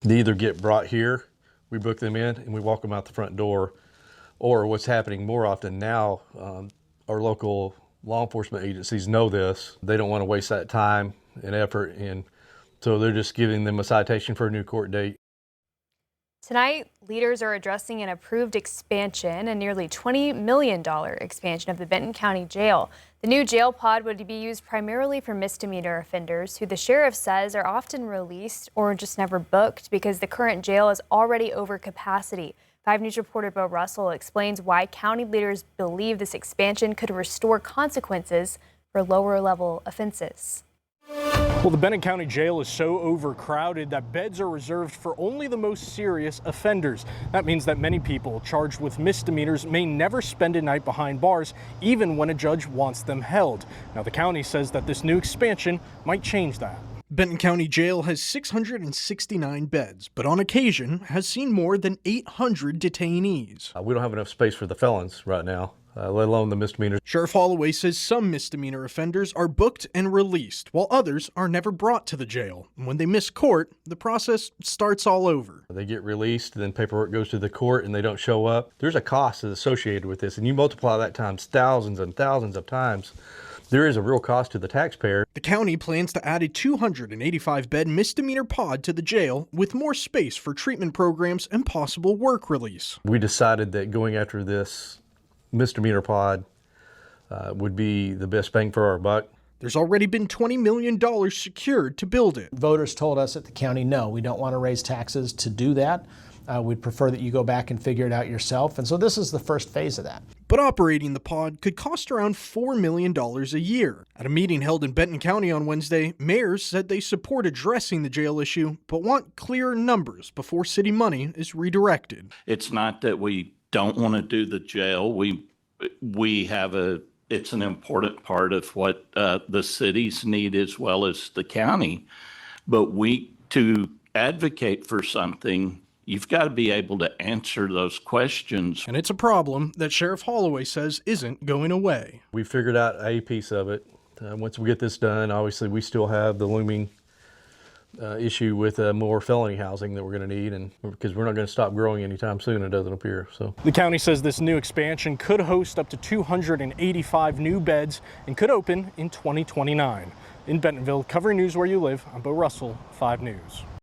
They either get brought here, we book them in, and we walk them out the front door, or what's happening more often now, our local law enforcement agencies know this. They don't want to waste that time and effort, and so they're just giving them a citation for a new court date. Tonight, leaders are addressing an approved expansion, a nearly $20 million expansion of the Benton County Jail. The new jail pod would be used primarily for misdemeanor offenders who the sheriff says are often released or just never booked because the current jail is already over capacity. 5 News reporter Bo Russell explains why county leaders believe this expansion could restore consequences for lower level offenses. Well, the Benton County Jail is so overcrowded that beds are reserved for only the most serious offenders. That means that many people charged with misdemeanors may never spend a night behind bars, even when a judge wants them held. Now, the county says that this new expansion might change that. Benton County Jail has 669 beds, but on occasion has seen more than 800 detainees. We don't have enough space for the felons right now, let alone the misdemeanors. Sheriff Holloway says some misdemeanor offenders are booked and released, while others are never brought to the jail. And when they miss court, the process starts all over. They get released, then paperwork goes to the court and they don't show up. There's a cost associated with this, and you multiply that times thousands and thousands of times. There is a real cost to the taxpayer. The county plans to add a 285-bed misdemeanor pod to the jail with more space for treatment programs and possible work release. We decided that going after this misdemeanor pod would be the best bang for our buck. There's already been $20 million secured to build it. Voters told us at the county, no, we don't want to raise taxes to do that. We'd prefer that you go back and figure it out yourself. And so this is the first phase of that. But operating the pod could cost around $4 million a year. At a meeting held in Benton County on Wednesday, mayors said they support addressing the jail issue, but want clearer numbers before city money is redirected. It's not that we don't want to do the jail. It's an important part of what the cities need as well as the county. But to advocate for something, you've got to be able to answer those questions. And it's a problem that Sheriff Holloway says isn't going away. We figured out a piece of it. Once we get this done, obviously we still have the looming issue with more felony housing that we're going to need, and because we're not going to stop growing anytime soon, it doesn't appear. So the county says this new expansion could host up to 285 new beds and could open in 2029. In Bentonville, covering news where you live, I'm Bo Russell, 5 News.